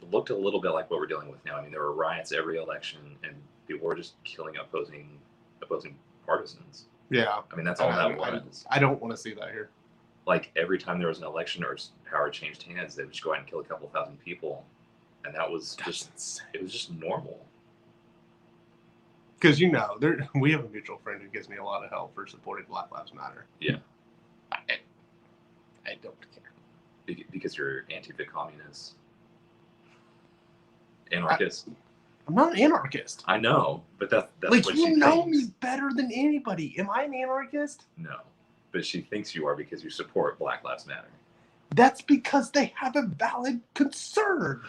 a little bit like what we're dealing with now. I mean, there were riots every election, and people were just killing opposing partisans. Yeah. I mean, that's all that was. I don't want to see that here. Like, every time there was an election or power changed hands, they would just go out and kill a couple thousand people. And that was it was just normal. Because, we have a mutual friend who gives me a lot of help for supporting Black Lives Matter. Yeah. I don't care. Because you're anti-big communist. Anarchist. I'm not an anarchist. I know, but that's like, what you she know thinks. me better than anybody. Am I an anarchist? No. But she thinks you are because you support Black Lives Matter. That's because they have a valid concern.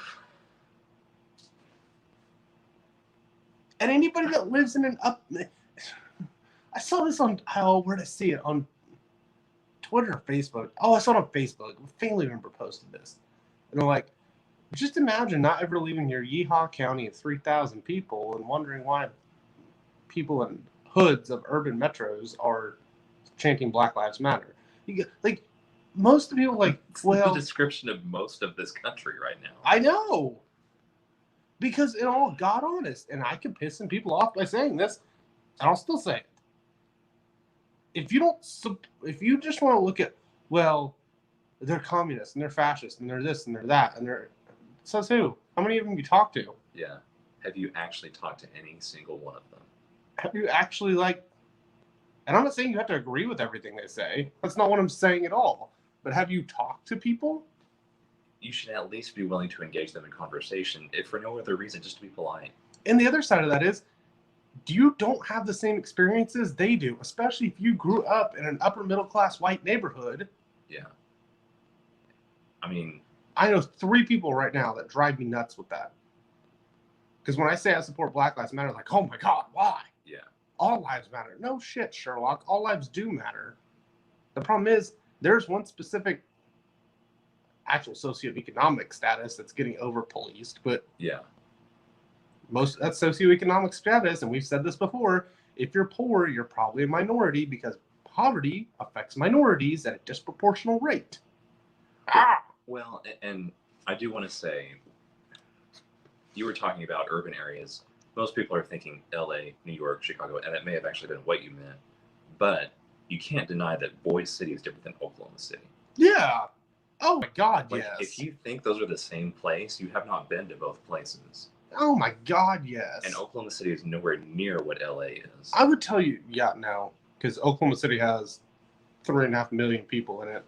And anybody that lives in I saw this on, where did I see it? On Twitter or Facebook. Oh, I saw it on Facebook. A family member posted this. And they're like, just imagine not ever leaving your Yeehaw County of 3,000 people and wondering why people in hoods of urban metros are chanting Black Lives Matter. Most of the people it's the description of most of this country right now. I know. Because in all God honest, and I can piss some people off by saying this, and I'll still say it. If you just want to look at, well, they're communists and they're fascists and they're this and they're that and they're, says who? How many of them you talk to? Yeah. Have you actually talked to any single one of them? Have you actually and I'm not saying you have to agree with everything they say. That's not what I'm saying at all. But have you talked to people? You should at least be willing to engage them in conversation, if for no other reason, just to be polite. And the other side of that is, you don't have the same experiences they do, especially if you grew up in an upper middle class white neighborhood. Yeah. I mean, I know 3 people right now that drive me nuts with that. Because when I say I support Black Lives Matter, like, oh my God, why? yeah. All lives matter. No shit, Sherlock. All lives do matter. The problem is there's one specific actual socioeconomic status that's getting over policed, but Yeah. most that's socioeconomic status, and we've said this before. If you're poor, you're probably a minority because poverty affects minorities at a disproportional rate. Well, and I do want to say, you were talking about urban areas. Most people are thinking LA, New York, Chicago, and it may have actually been what you meant. But you can't deny that Boise City is different than Oklahoma City. Yeah. Oh my God, Like, yes. if you think those are the same place, you have not been to both places. Oh my God, yes. And Oklahoma City is nowhere near what LA is. I would tell you, yeah, no, because Oklahoma City has 3.5 million people in it.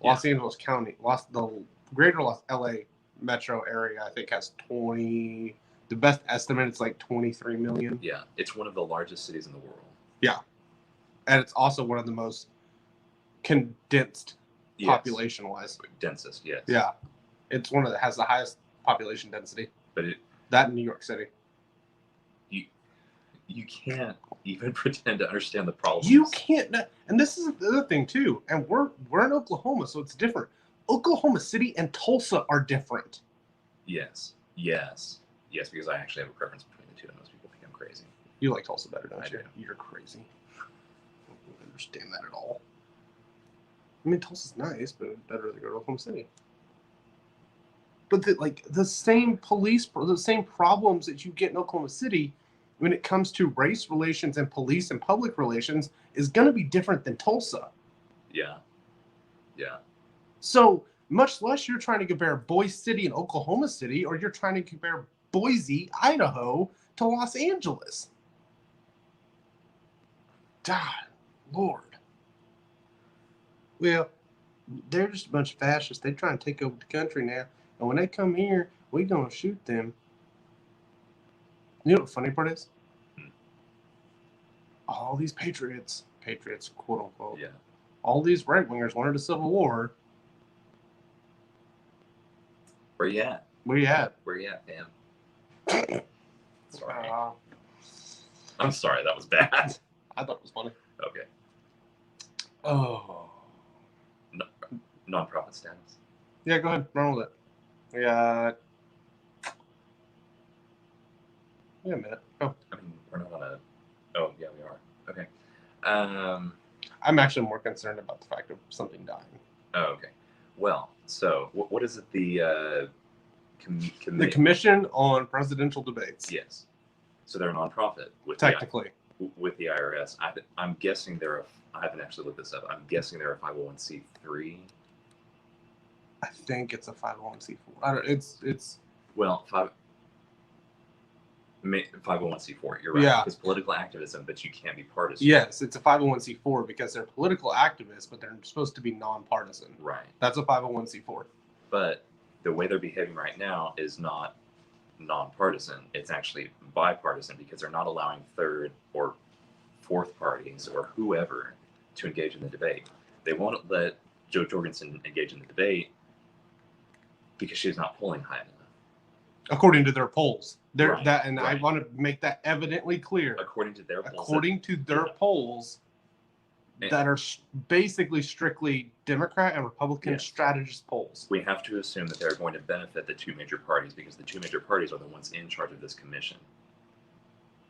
Los Angeles County, the greater LA metro area, I think has 20. The best estimate is like 23 million. Yeah, it's one of the largest cities in the world. Yeah, and it's also one of the most condensed population-wise. Densest, yes. Yeah, it's one of the has the highest population density. But that in New York City. You can't even pretend to understand the problems. You can't, and this is the other thing too. And we're in Oklahoma, so it's different. Oklahoma City and Tulsa are different. Yes, because I actually have a preference between the two, and most people think I'm crazy. You like Tulsa better, don't you? do. You're crazy. I don't understand that at all. I mean, Tulsa's nice, but I'd rather go to Oklahoma City. But the same the same problems that you get in Oklahoma City when it comes to race relations and police and public relations is going to be different than Tulsa. Yeah. So much less you're trying to compare Boise City and Oklahoma City, or you're trying to compare Boise, Idaho to Los Angeles. God, Lord. Well, they're just a bunch of fascists. They try and take over the country now. And when they come here, we're going to shoot them. You know what the funny part is? All these patriots, quote unquote, all these right-wingers wanted a civil war. Where you at? Where you at? Where you at, fam? Sorry. I'm sorry, that was bad. I thought it was funny. Okay. Oh. Non-profit status. Yeah, go ahead. Run with it. We got a minute. Oh. I mean, we're not on a... Oh, yeah, we are. Okay. I'm actually more concerned about the fact of something dying. Oh, okay. Well, so what is it? The the Commission on Presidential Debates. Yes. So they're a nonprofit with technically with the IRS. I'm guessing they're I haven't actually looked this up. I'm guessing they're a 501c3. I think it's a 501c4. I don't. It's. Well, 501c4. You're right. Yeah. It's political activism, but you can't be partisan. Yes, it's a 501c4 because they're political activists, but they're supposed to be nonpartisan. Right. That's a 501c4. But the way they're behaving right now is not nonpartisan. It's actually bipartisan because they're not allowing third or fourth parties or whoever to engage in the debate. They won't let Jo Jorgensen engage in the debate because she's not polling high enough. According to their polls. Right, I want to make that evidently clear. According to their polls. According to their polls that are basically strictly Democrat and Republican strategist polls. We have to assume that they're going to benefit the two major parties because the two major parties are the ones in charge of this commission.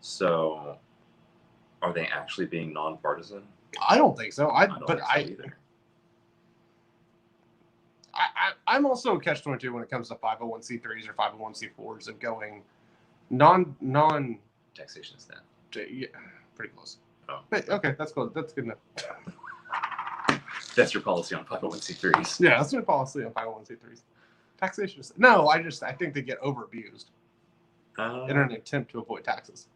So, are they actually being nonpartisan? I don't think so. I don't think so either. I'm also a catch-22 when it comes to 501c3s or 501c4s of going non taxation is that. Yeah, pretty close. Oh. But, okay, that's good. That's good enough. That's your policy on 501c3s. Yeah, that's my policy on 501c3s. Taxation is no. I think they get over abused in an attempt to avoid taxes.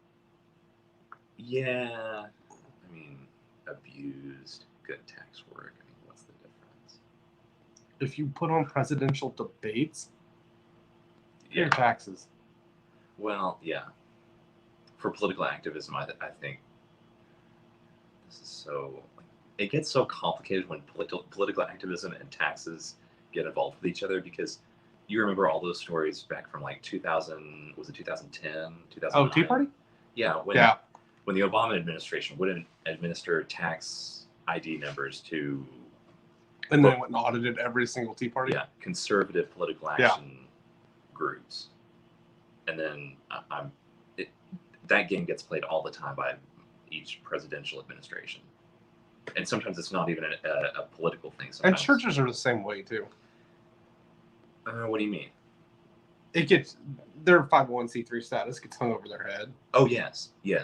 Yeah, I mean, abused, good tax work. I mean, what's the difference? If you put on presidential debates, your taxes. Well, yeah. For political activism, I think this is so. it gets so complicated when political activism and taxes get involved with each other, because you remember all those stories back from like 2000, was it 2010, 2009? Oh, Tea Party? Yeah, when the Obama administration wouldn't administer tax ID numbers to, and then went and audited every single Tea Party. Yeah, conservative political action groups, and then that game gets played all the time by each presidential administration, and sometimes it's not even a political thing. Sometimes. And churches are the same way too. What do you mean? It gets their 501c3 status gets hung over their head. Oh yes. Yeah.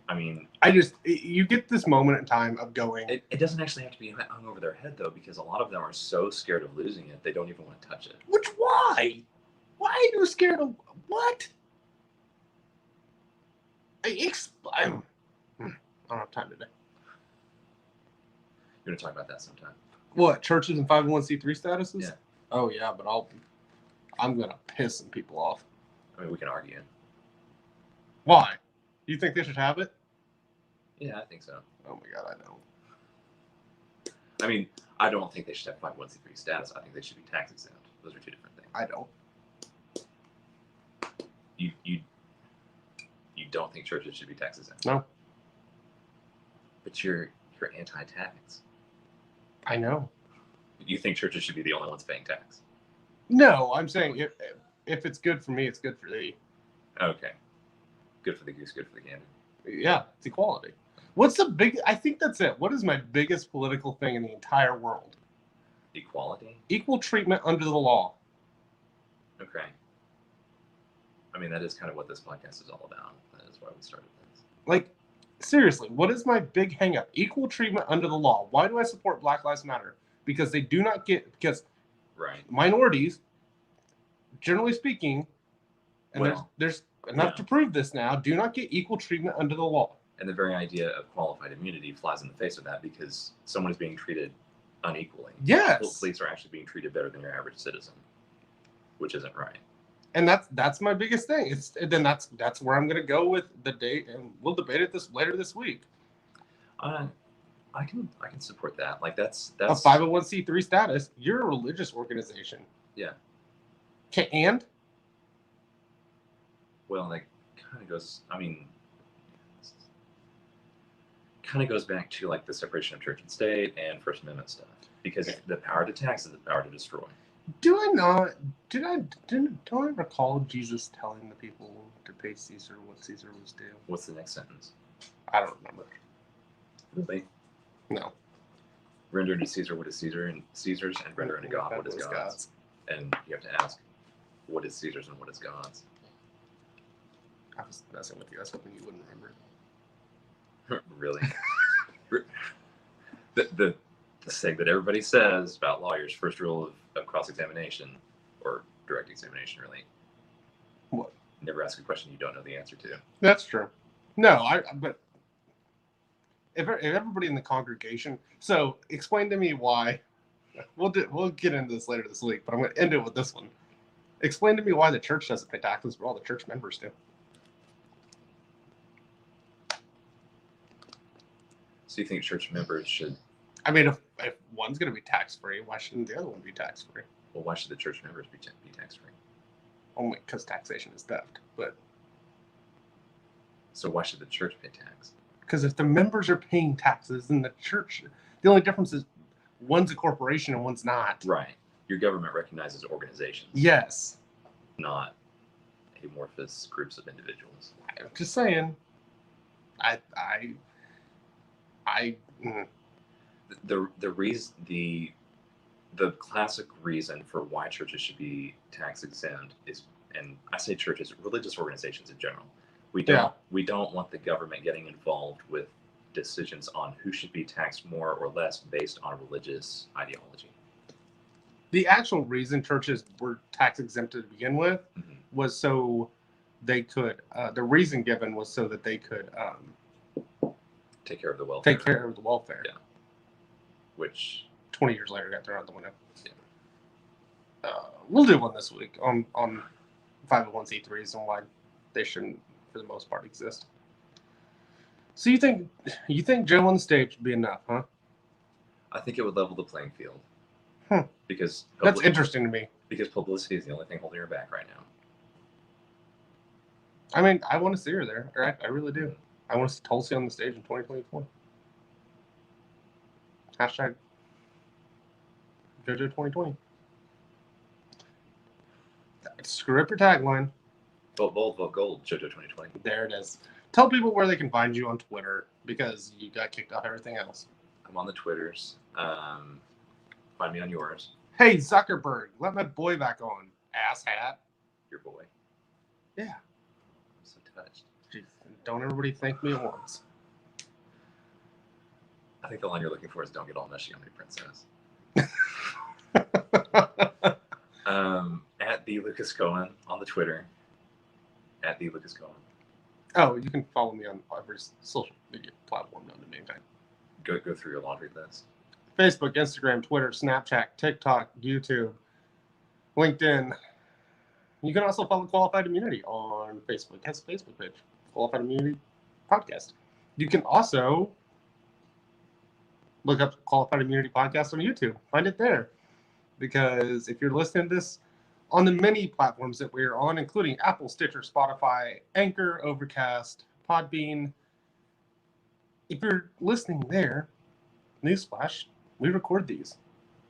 I mean, you get this moment in time of going. It doesn't actually have to be hung over their head though, because a lot of them are so scared of losing it they don't even want to touch it. Why? Why are you scared of what? I don't have time today. You're gonna talk about that sometime. What, churches and 501c3 statuses? Yeah. Oh yeah, but I'm gonna piss some people off. I mean, we can argue. Why? You think they should have it? Yeah, I think so. Oh my god, I don't. I mean, I don't think they should have 501c3 status. I think they should be tax exempt. Those are two different things. I don't. You don't think churches should be tax exempt? No. But you're anti-tax. I know. You think churches should be the only ones paying tax? No, I'm saying if it's good for me, it's good for thee. Okay. Good for the goose, good for the gander. Yeah, it's equality. I think that's it. What is my biggest political thing in the entire world? Equality? Equal treatment under the law. Okay. I mean, that is kind of what this podcast is all about. That is why we started this. Like, seriously, what is my big hang up? Equal treatment under the law. Why do I support Black Lives Matter? Because they do not because minorities, generally speaking, and there's enough to prove this now, do not get equal treatment under the law. And the very idea of qualified immunity flies in the face of that, because someone is being treated unequally. Yes. Police are actually being treated better than your average citizen, which isn't right. And that's my biggest thing. That's where I'm going to go with the date, and we'll debate it later this week. I can support that. Like that's a 501c3 status. You're a religious organization. Yeah. Okay, and well, that kind of goes. I mean, kind of goes back to like the separation of church and state and First Amendment stuff, because the power to tax is the power to destroy. What's the next sentence? I don't remember. Really? No. Render to Caesar what is Caesar's, and render unto God what is God's. And you have to ask, what is Caesar's and what is God's? I was messing with you. I was hoping you wouldn't remember. Really? the thing that everybody says about lawyers, first rule of cross-examination, or direct examination, really. What? Never ask a question you don't know the answer to. That's true. No, but if everybody in the congregation, so explain to me why. We'll get into this later this week, but I'm going to end it with this one. Explain to me why the church doesn't pay taxes, but all the church members do. So you think church members should? I mean, if one's going to be tax-free, why shouldn't the other one be tax-free? Well, why should the church members be tax-free? Only because taxation is theft. But so why should the church pay tax? Because if the members are paying taxes, then the church, the only difference is one's a corporation and one's not. Right. Your government recognizes organizations. Yes. Not amorphous groups of individuals. I'm just saying. The classic reason for why churches should be tax exempt is, and I say churches, religious organizations in general. We don't want the government getting involved with decisions on who should be taxed more or less based on religious ideology. The actual reason churches were tax exempt to begin with was so they could. The reason given was so that they could take care of the welfare. Take care of the welfare. Yeah. Which 20 years later got thrown out the window. Yeah. We'll do one this week on 501c3s and why they shouldn't, for the most part, exist. So you think Joe on the stage would be enough, huh? I think it would level the playing field. Because that's interesting to me. Because publicity is the only thing holding her back right now. I mean, I want to see her there. Right? I really do. I want to see Tulsi on the stage in 2024. Hashtag JoJo 2020. Screw up your tagline. Vote bold, vote gold, JoJo 2020. There it is. Tell people where they can find you on Twitter because you got kicked off everything else. I'm on the Twitters. Find me on yours. Hey, Zuckerberg, let my boy back on, asshat. Your boy. Yeah. I'm so touched. Jeez, don't everybody thank me at once. I think the line you're looking for is "Don't get all mushy on me, princess." At the Lucas Cohen on the Twitter. At the Lucas Cohen. Oh, you can follow me on every social media platform known to mankind. Go through your laundry list. Facebook, Instagram, Twitter, Snapchat, TikTok, YouTube, LinkedIn. You can also follow Qualified Immunity on Facebook. It has a Facebook page, Qualified Immunity Podcast. You can also look up Qualified Immunity Podcast on YouTube. Find it there. Because if you're listening to this on the many platforms that we're on, including Apple, Stitcher, Spotify, Anchor, Overcast, Podbean, if you're listening there, newsflash, we record these.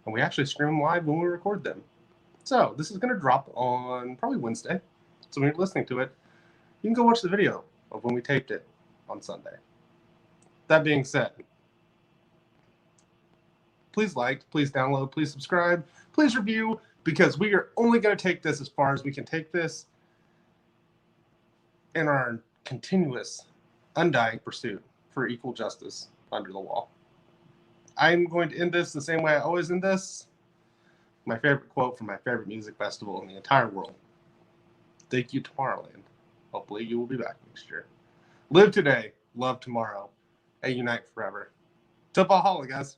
And we actually stream them live when we record them. So this is going to drop on probably Wednesday. So when you're listening to it, you can go watch the video of when we taped it on Sunday. That being said, please like, please download, please subscribe, please review, because we are only going to take this as far as we can take this in our continuous, undying pursuit for equal justice under the law. I'm going to end this the same way I always end this. My favorite quote from my favorite music festival in the entire world. Thank you, Tomorrowland. Hopefully you will be back next year. Live today, love tomorrow, and unite forever. To Valhalla, guys.